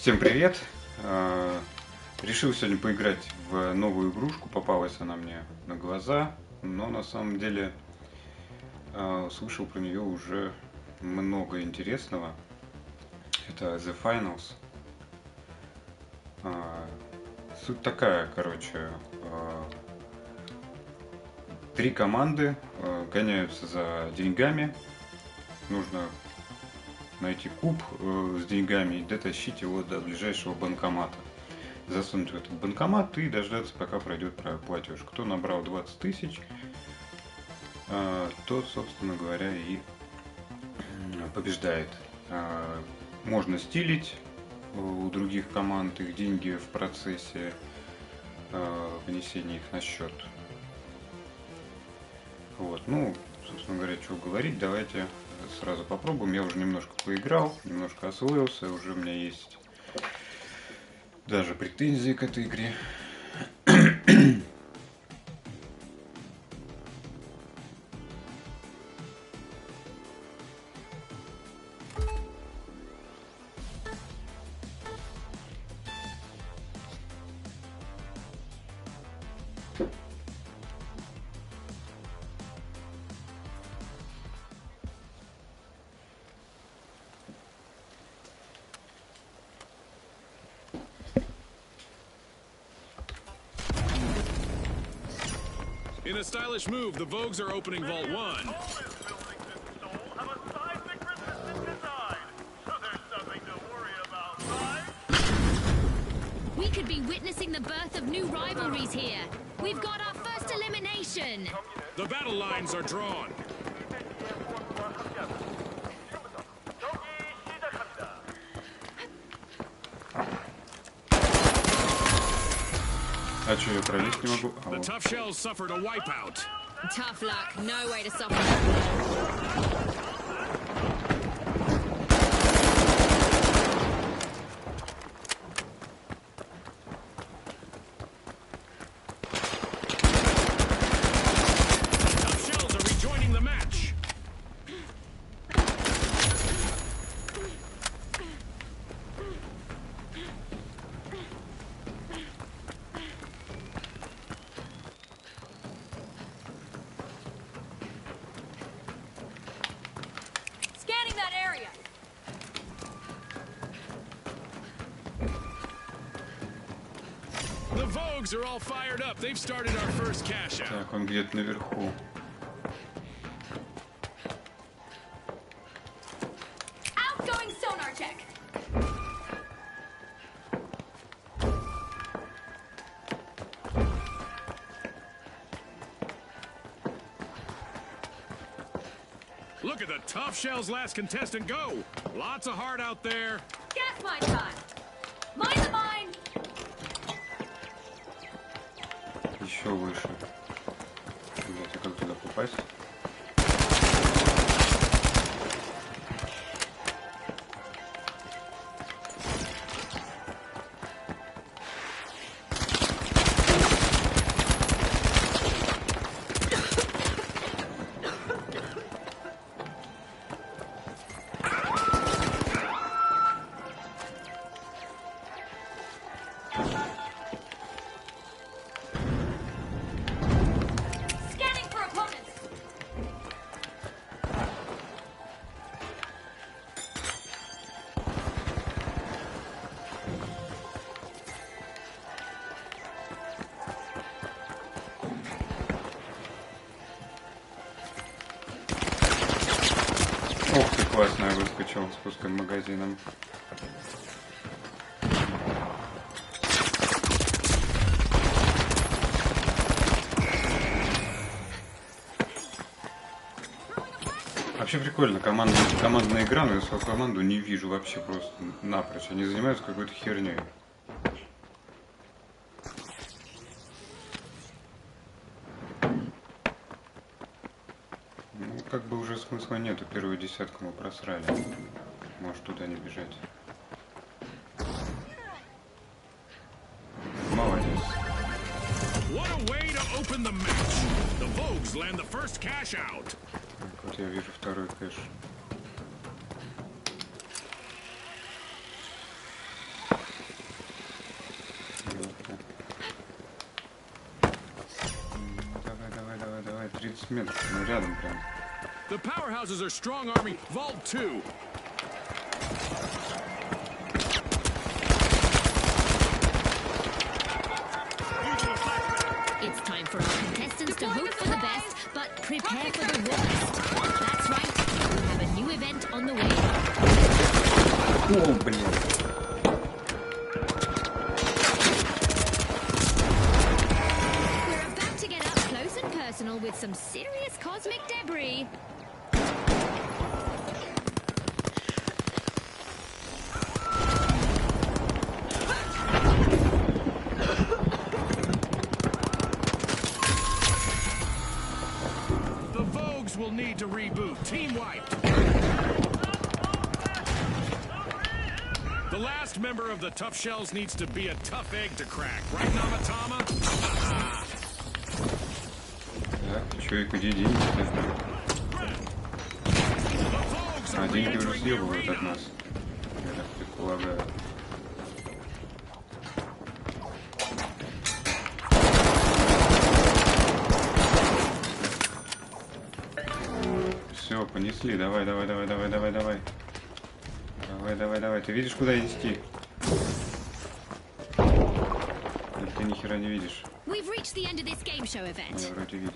Всем привет! Решил сегодня поиграть в новую игрушку, попалась она мне на глаза, но на самом деле слышал про нее уже много интересного. Это The Finals. Суть такая, короче, три команды гоняются за деньгами, нужно найти куб с деньгами и дотащить его до ближайшего банкомата. Засунуть в этот банкомат и дождаться, пока пройдет платеж. Кто набрал 20 тысяч, тот, собственно говоря, и побеждает. Можно стилить у других команд их деньги в процессе внесения их на счет. Вот, ну, собственно говоря, что говорить, давайте сразу попробуем. Я уже немножко поиграл, немножко освоился, уже у меня есть даже претензии к этой игре. In a stylish move, the Vogues are opening Vault 1. We could be witnessing the birth of new rivalries here. We've got our first elimination. The battle lines are drawn. А что, я пролезть не могу? The tough shells suffered a wipeout. Tough luck, no way to soften that. Tough shells are rejoining the match. Scanning that area. The Vogues are all fired up. They've started our first cash out. Так, он где-то наверху. Outgoing sonar check. Look at the tough shells last contestant go. Lots of heart out there. Gas mine time. Mine the mine. Еще выше. Блять, а как туда попасть? Scanning for opponents. Ох ты, классно, я выскочил с пустым магазином. Вообще прикольно, командная игра, но я свою команду не вижу вообще просто напрочь. Они занимаются какой-то херней. Ну, как бы уже смысла нету, первую десятку мы просрали. Может туда не бежать. Молодец. What a way to open the match. The Vogues land the first cash out. Так, вот я вижу второй кэш. 30 метров, ну рядом прям. The powerhouses are strong army. Vault 2. It's time for our contestants to hope for the best, but prepare for the worst. That's right. We have a new event on the way. О, блин. We're about to get up close and personal with some serious cosmic debris. The Vogues will need to reboot. Team wiped. The last member of the Tough Shells needs to be a tough egg to crack. Right, Namatama? Так, чё и где деньги-то? А, деньги уже съебывают от нас. Я так предполагаю. Все, понесли. Давай, давай, давай, давай, давай, давай. Давай, давай, давай. Ты видишь, куда идти? Или ты ни хера не видишь? We've reached the end of this game show event. Я вроде видел.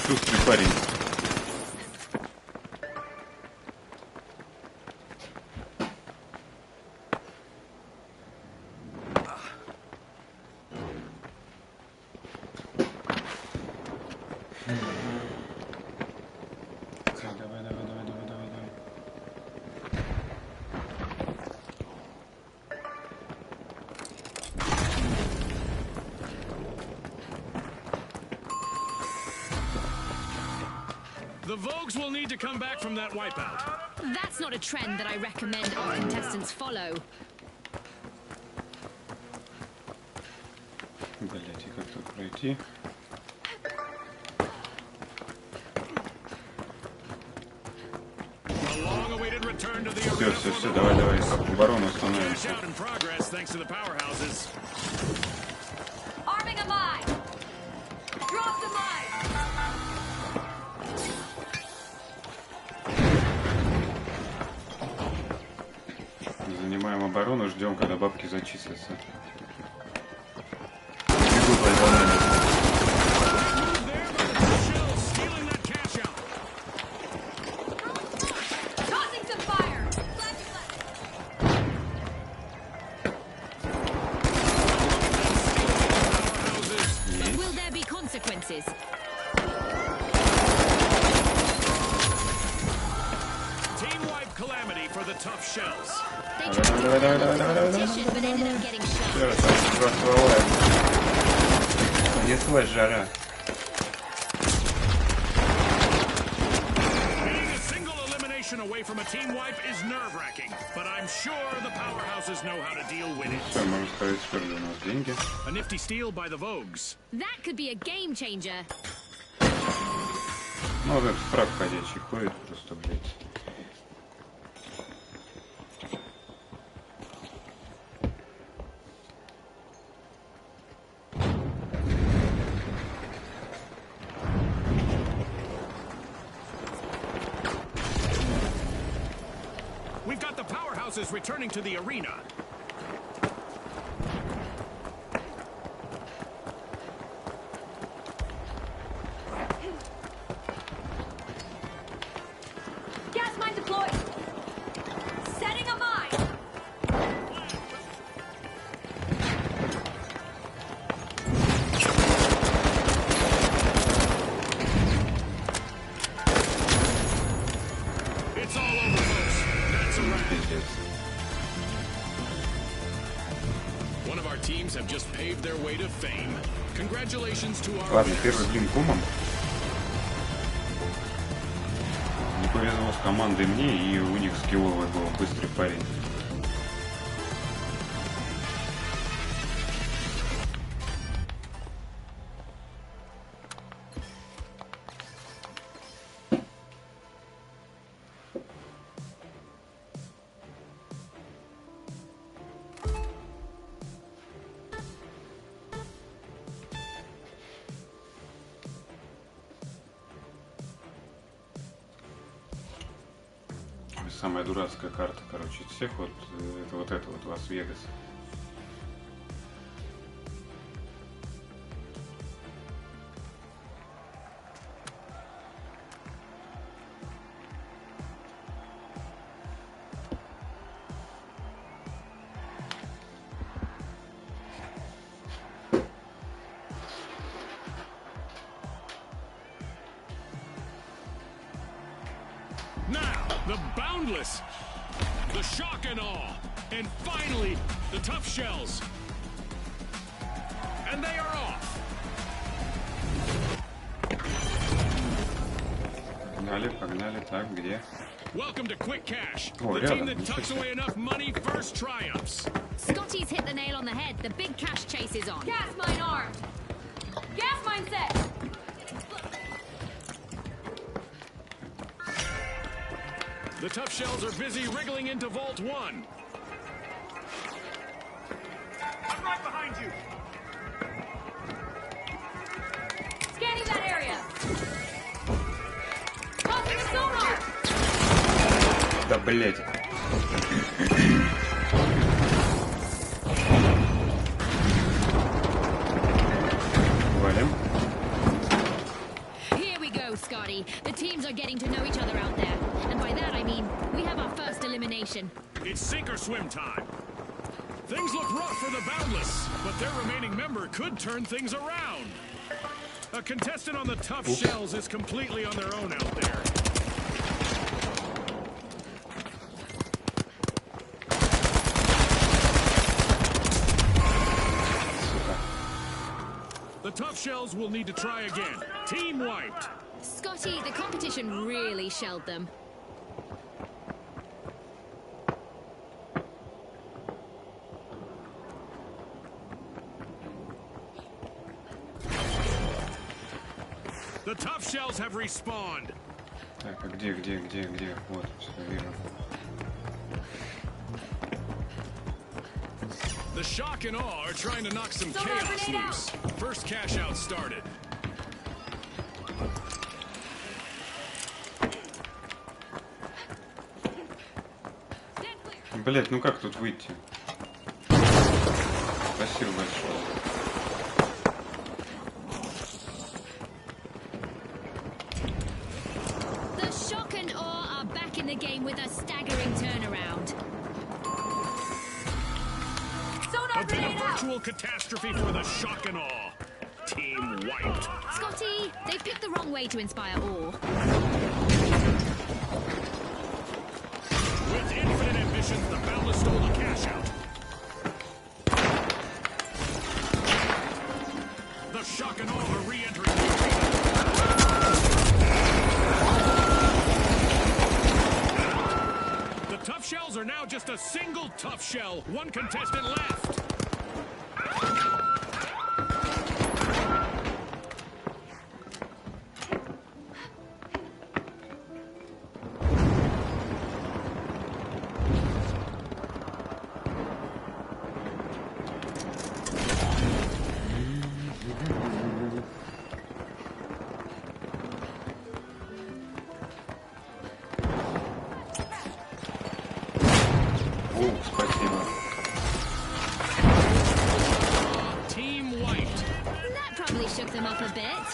Шустрый парень. Давай, давай, давай, давай, давай, давай. The Vogues will need to come back from that wipeout. That's not a trend that I recommend our contestants follow. Блять, и как тут пройти? A long-awaited return to the Все, arena все, for все, the давай, давай, Vogues. оборону Cash становимся. out in progress thanks to the powerhouses. Arming a mine! Drop the mine! Занимаем оборону, ждем, когда бабки зачислятся. Бегут волнами. There by the Tough Shells, stealing that cash out. Tossing some fire! Powerhouses. But will there be consequences? Team wipe calamity for the Tough Shells. They tried to Давай, давай, follow давай, the давай, давай, competition, but ended up getting shot. Все, там стволовая. Неслась жара. Being a single elimination away from a team wipe is nerve-wracking, but I'm sure the powerhouses know how to deal with it. Все, можно сказать, сперли у нас деньги. A nifty steal by the Vogues. That could be a game changer. Ну, вот этот фраг ходячий ходит просто, блядь. We've got the powerhouses returning to the arena. Gas mine deployed! Setting a mine! It's all over, folks. That's a wrap. Пиздец. One of our teams have just paved their way to fame. Congratulations to our Ладно, winners. первый блин кумом. Не повезло с командой мне, и у них скилловый был быстрый парень. Самая дурацкая карта, короче, из всех вот это вот Лас-Вегас. The boundless, the shock and awe, and finally, the tough shells. And they are off. Погнали, погнали, так, где? Welcome to Quick Cash. Oh, The yeah, team that tucks away enough money first triumphs. Scotty's hit the nail on the head. The big cash chase is on. Gas mine armed. Gas mine set. The tough shells are busy wriggling into Vault 1. I'm right behind you. Scanning that area. Tossing a sonar. Да, блять. Валим. Here we go, Scotty. The teams are getting to know each other out there. And by that I mean, we have our first elimination. It's sink or swim time. Things look rough for the boundless, but their remaining member could turn things around. A contestant on the tough shells is completely on their own out there. The tough shells will need to try again. Team wiped. Scotty, the competition really shelled them. The tough shells have respawned. Так, а где? Вот, все, вижу. The shock and awe are trying to knock some chaos loose. First cash out started. Блять, ну как тут выйти? Спасибо большое. The shock and awe are back in the game with a staggering turnaround. A bit of virtual catastrophe for the shock and awe. Team wiped. Scotty, they picked the wrong way to inspire awe. With infinite ambitions, the boundless stole the cash out. The shock and awe are re-entering the arena. The tough shells are now just a single tough shell. One contestant left. Спасибо. Team wiped. That probably shook them up a bit.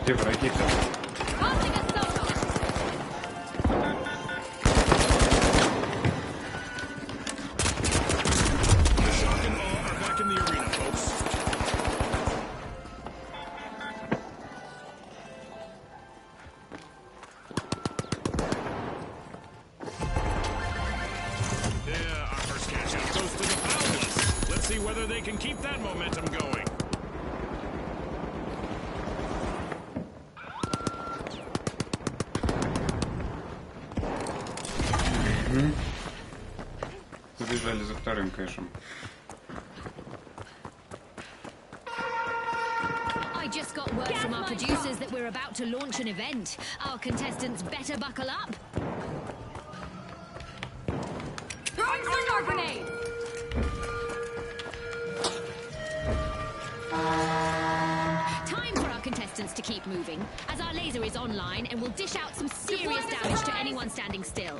Где враги-то? Tossing a sonar. The shock and awe are back in the arena, folks. Yeah, our first cash out goes to the boundless. Let's see whether they can keep that momentum going. Погнали за вторым кэшем. I just got word from our producers that we're about to launch an event. Our contestants better buckle up. Throwing sonar grenade. Time for our contestants to keep moving, as our laser is online and will dish out some serious damage to anyone standing still.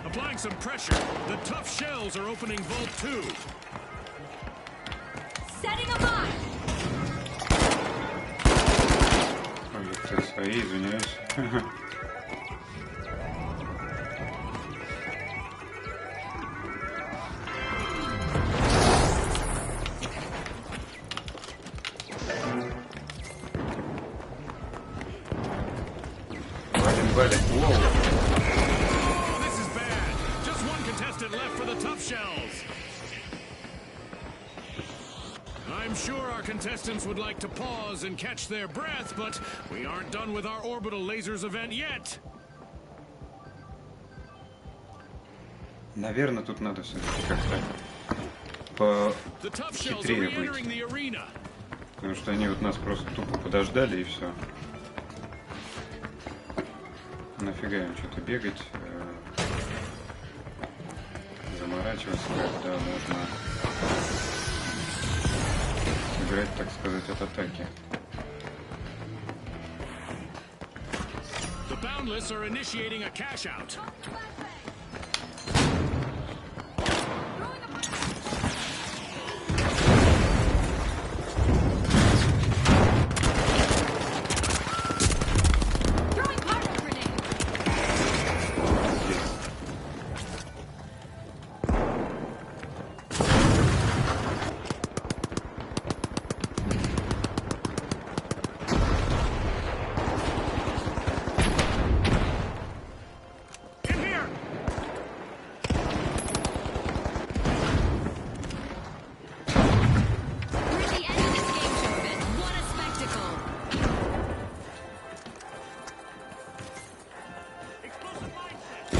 Applying some pressure, the tough shells are opening Vault 2. Setting a mine. Ой, это свои, извиняюсь. Валим. Воу. Oh, this is bad. Just one contestant left for the tough shells. I'm sure our contestants would like to pause and catch their breath, but we aren't done with our orbital lasers event yet. Наверное, тут надо все-таки как-то The tough shells are похитрее re-entering быть. the arena. Потому что они вот нас просто тупо подождали и все. Нафига им что-то бегать, заморачиваться, когда можно играть, так сказать, от атаки. The Boundless are initiating a cash out. Throwing cargo grenade. In here! We're at the end of this game show event. What a spectacle! Explosive mindset.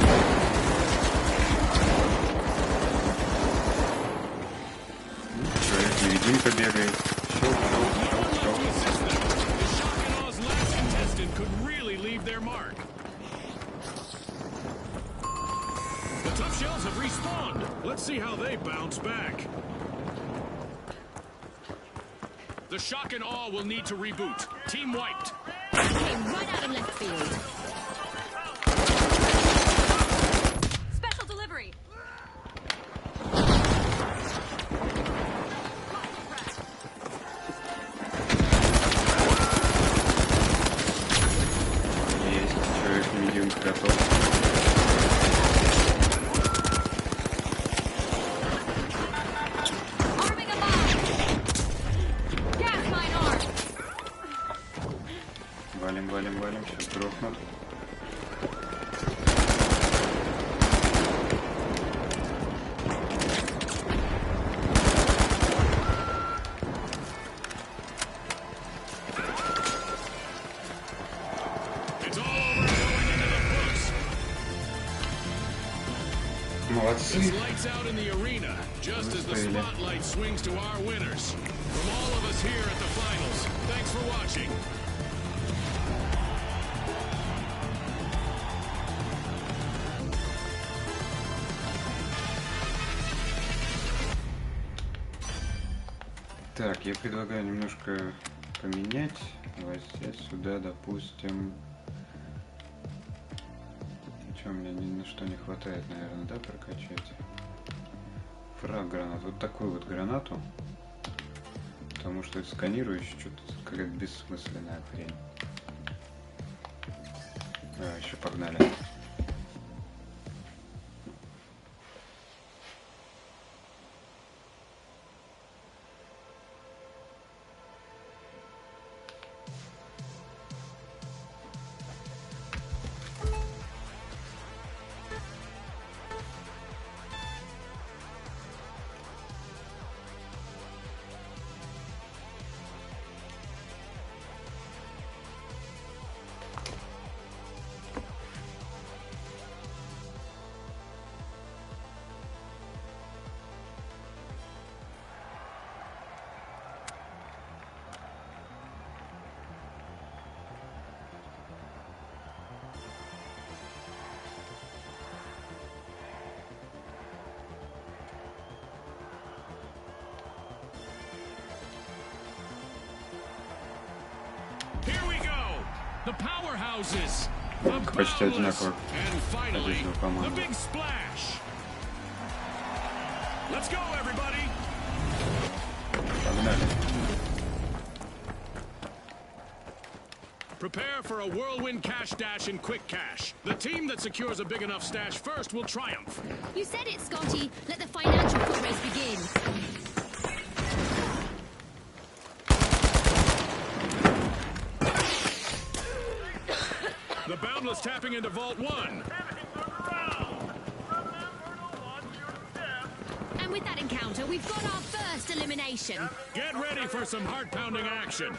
Человек-невидимка бегает. Щелк. The shock and aw's last contestant could really leave their mark. The tough shells have respawned. Let's see how they bounce back. The shock and awe will need to reboot. Team wiped. Came right out of left field. Special delivery. Есть. Человек-невидимка готов. Arming a mine. Gas mine armed. Валим. Сейчас грохнут. It's all over and going into the books. Молодцы. It's lights out in the arena, just as the Выстояли. spotlight swings to our winners. From all of us here at the finals, thanks for watching. Так, я предлагаю немножко поменять. Взять сюда, допустим. Ничего, мне ни на что не хватает, наверное, да, прокачать. Фраг гранат. Вот такую вот гранату. Потому что это сканирующий, что-то какая-то бессмысленная хрень. Еще погнали. The powerhouses. The Почти boundless. одинаково. And finally, Одежда у the команды. big splash. Let's go, everybody. Погнали. Prepare for a whirlwind cash dash and quick cash. The team that secures a big enough stash first will triumph. You said it, Scotty. Let the financial foot race begin. The boundless tapping into Vault 1. And with that encounter, we've got our first elimination. Get ready for some heart-pounding action.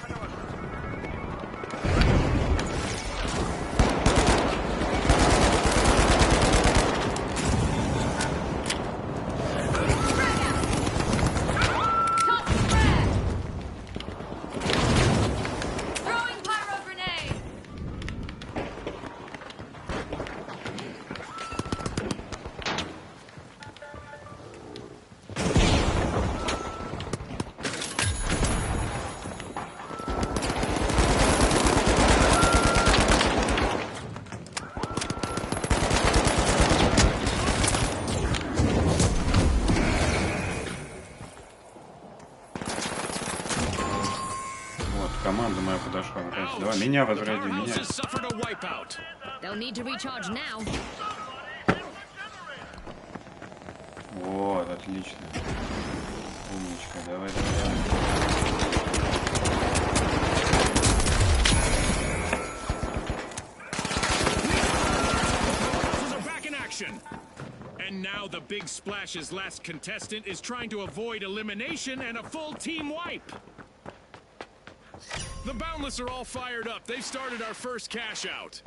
Команда моя подошла. Давай, меня возроди, меня. They'll need to recharge now. Вот, отлично. Умничка, давай, давай. And now the big splash's last contestant is trying to avoid elimination and a full team wipe. The Boundless are all fired up. They've started our first cash out.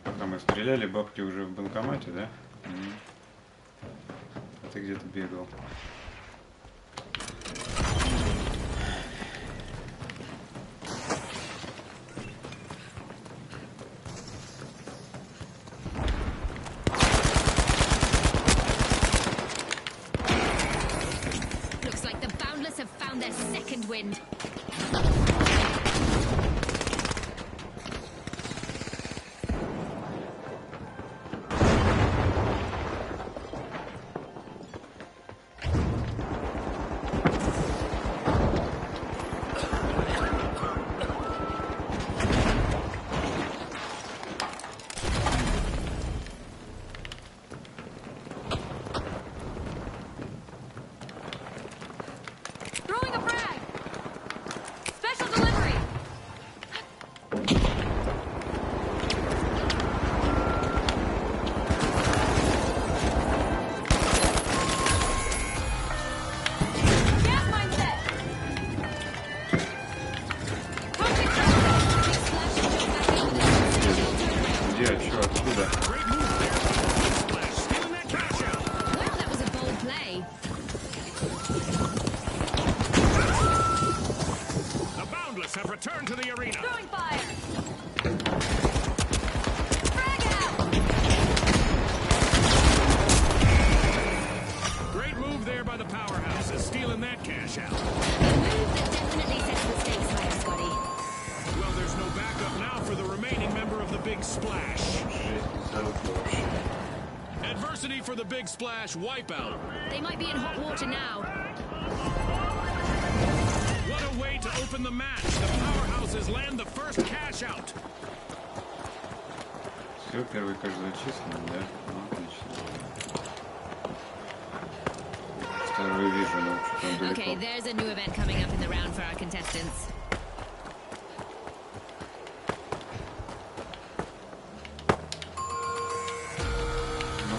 Пока мы стреляли, бабки уже в банкомате, да? А ты где-то бегал. Their second wind. For the big splash wipeout. They might be in hot water now. What a way to open the match. The powerhouses land the first cash out. Все, первый кэш зачислен, да? Ну, отлично. Второй вижу, но что-то он далеко. Okay, there's a new event coming up in the round for our contestants.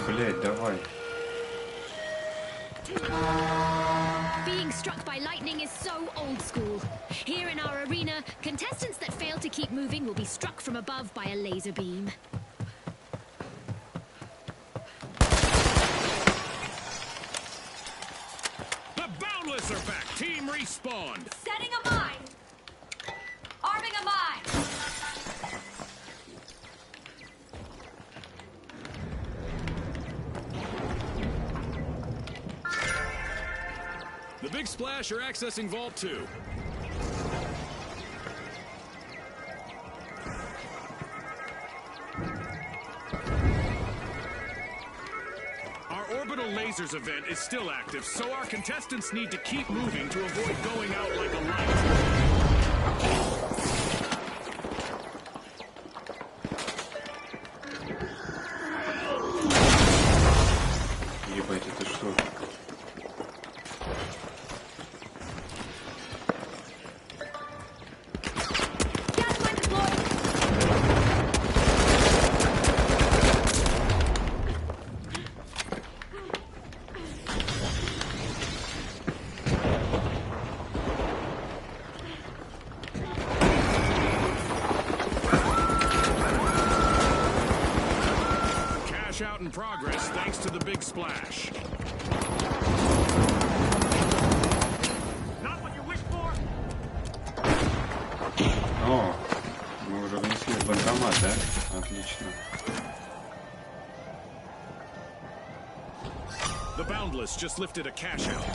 Блять, давай. Being struck by lightning is so old school. Here in our arena, contestants that fail to keep moving will be struck from above by a laser beam. The Boundless are back. Team respawned. Setting a mine. Arming a mine. The big splash are accessing Vault 2. fundraiser's event is still active, so our contestants need to keep moving to avoid going out like a light. Ебать, это что? Out in progress thanks to the big splash. Not what you wished for. О, мы уже внесли банкомат, да? Отлично. The Boundless just lifted a cash out.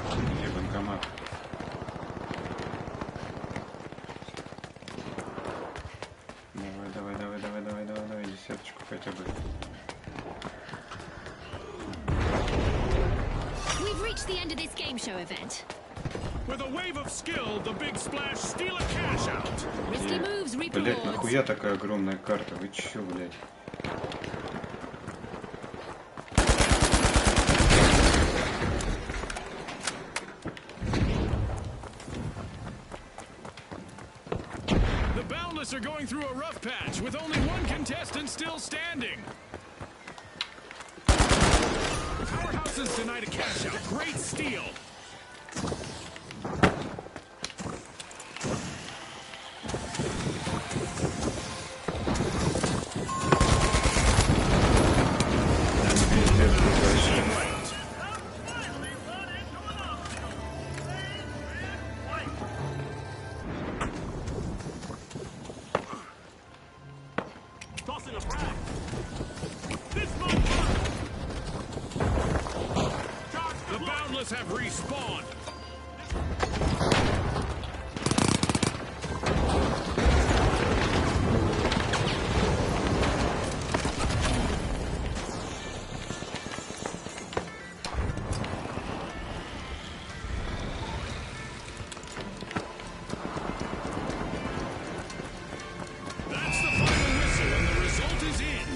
Где банкомат? Давай, десяточку хотя бы. We've reached the end of this game show event. With a wave of skill, the big splash steal a cash out. Risky moves reap Блять, rewards. нахуя такая огромная карта? Вы чё, блядь? Are going through a rough patch with only one contestant still standing. Powerhouses denied a cash out. Great steal. Have respawned. That's the final whistle, and the result is in.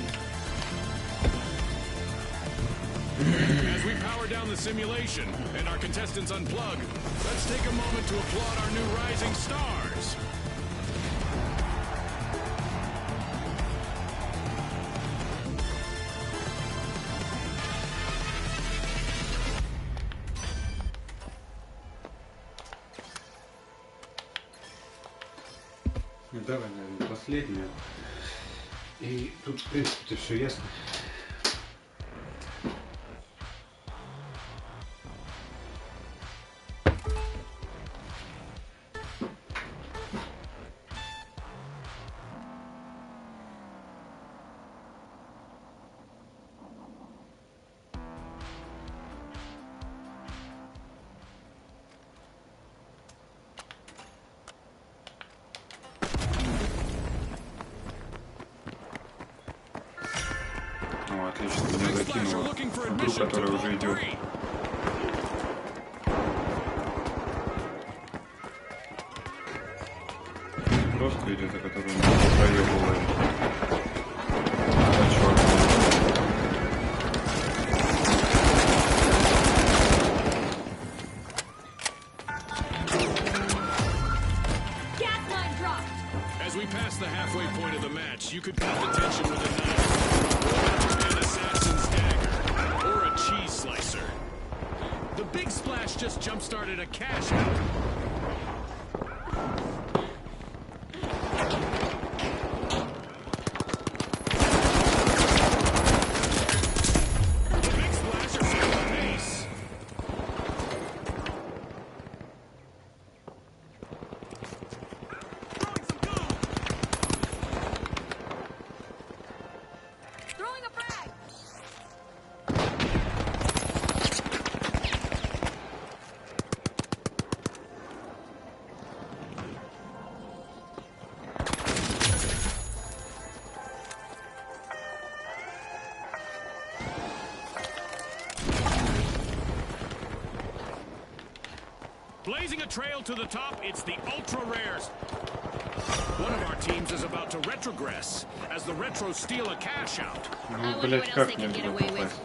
As we power down the simulation and our contestants unplug, let's take a moment to applaud our new rising stars. Ну давай, наверное, последнюю. И тут, в принципе, все ясно. О, отлично, меня закинуло в игру, которая уже идет. Просто идет, а которую мы проебывали. А чё? As we pass the halfway point of the match, you could cut the tension with a knife, an assassin's dagger, or a cheese slicer. The big splash just jump-started a cash out. The big splash are set the pace. Throwing a frag! Blazing a trail to the top, it's the ultra rares. One of our teams is about to retrogress as the retros steal a cash out. Ну, блять, как мне туда попасть?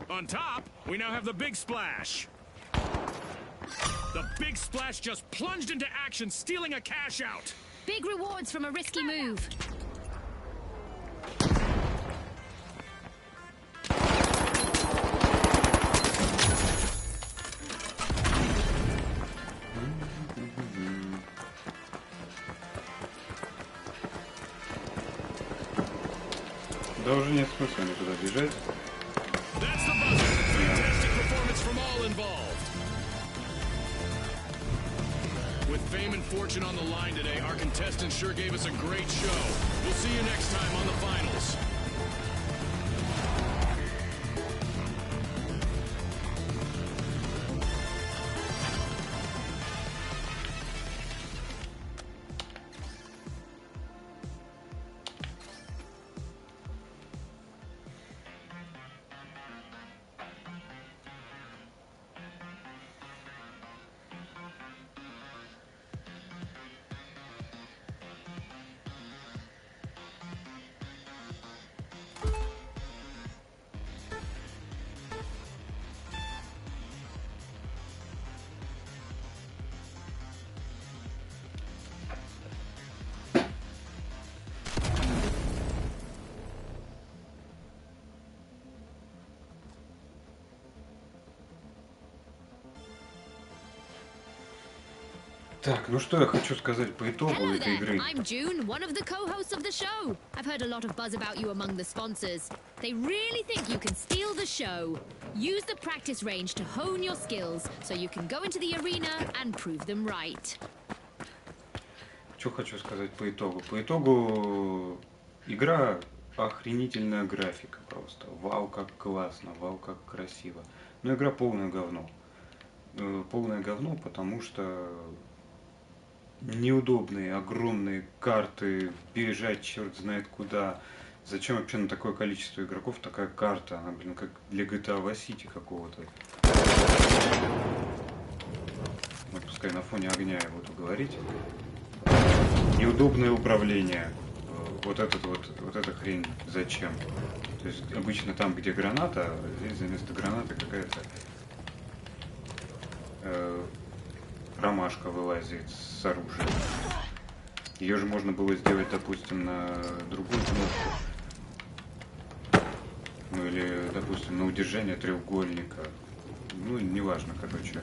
On top, we now have the big splash. The big splash just plunged into action, stealing a cash out. Big rewards from a risky move. Да уже нет смысла мне туда бежать. That's the buzzer. Fantastic performance from all involved. With fame and fortune on the line today, our contestants sure gave us a great show. We'll see you next time on the finals. Так, ну что я хочу сказать по итогу Hello этой there, игры. I'm June, one of the co-hosts of the show. I've heard a lot of buzz about you among the sponsors. They really think you can steal the show. Use the practice range to hone your skills, so you can go into the arena and prove them right. Что хочу сказать по итогу? По итогу игра охренительная графика просто. Вау, как классно, вау, как красиво. Но игра полное говно. Полное говно, потому что неудобные, огромные карты, бежать черт знает куда. Зачем вообще на такое количество игроков такая карта? Она, блин, как для GTA Vice City какого-то. Ну, пускай на фоне огня я буду говорить. Неудобное управление. Вот эта хрень зачем? То есть обычно там, где граната, здесь вместо гранаты какая-то ромашка вылазит с оружием. Ее же можно было сделать, допустим, на другую кнопку. Ну или, допустим, на удержание треугольника. Ну, неважно, короче.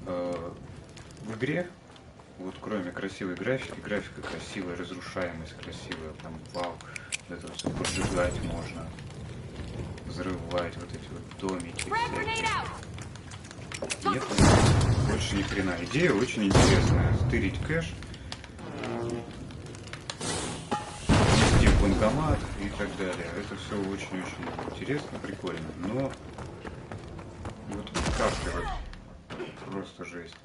В игре, вот кроме красивой графики, графика красивая, разрушаемость красивая, там вау, это все поджигать можно, взрывать вот эти вот домики всякие. Нет, больше ни хрена. Идея очень интересная. Стырить кэш, везти в банкомат и так далее. Это все очень-очень интересно, прикольно. Но вот карты вот просто жесть.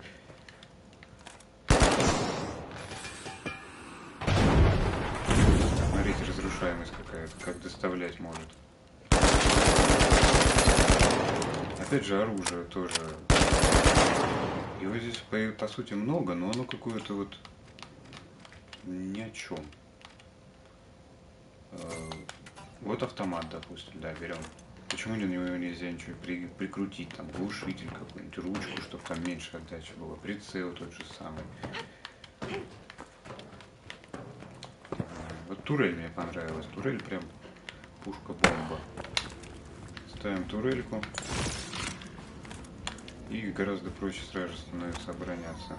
Смотрите, разрушаемость какая-то, как доставлять может. Опять же, оружие тоже. Его здесь по сути много, но оно какое-то вот ни о чем. Вот автомат, допустим, да, берем. Почему на него нельзя ничего прикрутить, там глушитель какой-нибудь, ручку, чтобы там меньше отдачи было, прицел тот же самый. Вот турель мне понравилась, турель прям пушка-бомба. Ставим турельку. И гораздо проще сразу становится обороняться.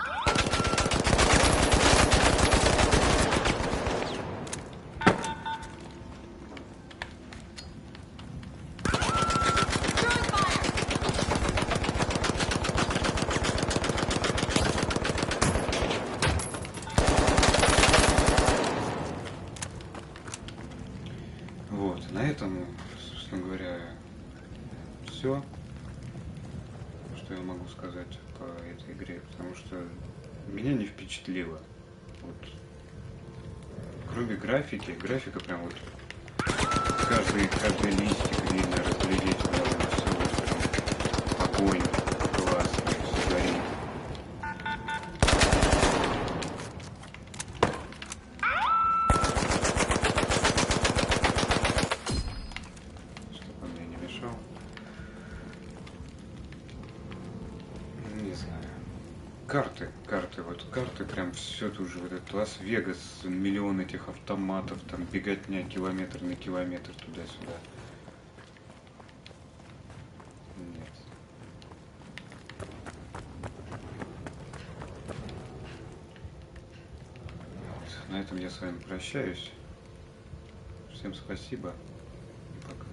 собственно говоря, все, что я могу сказать по этой игре, потому что меня не впечатлило. Вот. Кроме графики, графика прям вот каждый листик видно разглядеть, все прям огонь, классно, все горит. Чтобы он мне не мешал. Не знаю. Карты, прям все тут же, вот этот Лас-Вегас, миллион этих автоматов, там беготня километр на километр туда-сюда. Нет. Вот. На этом я с вами прощаюсь. Всем спасибо и пока.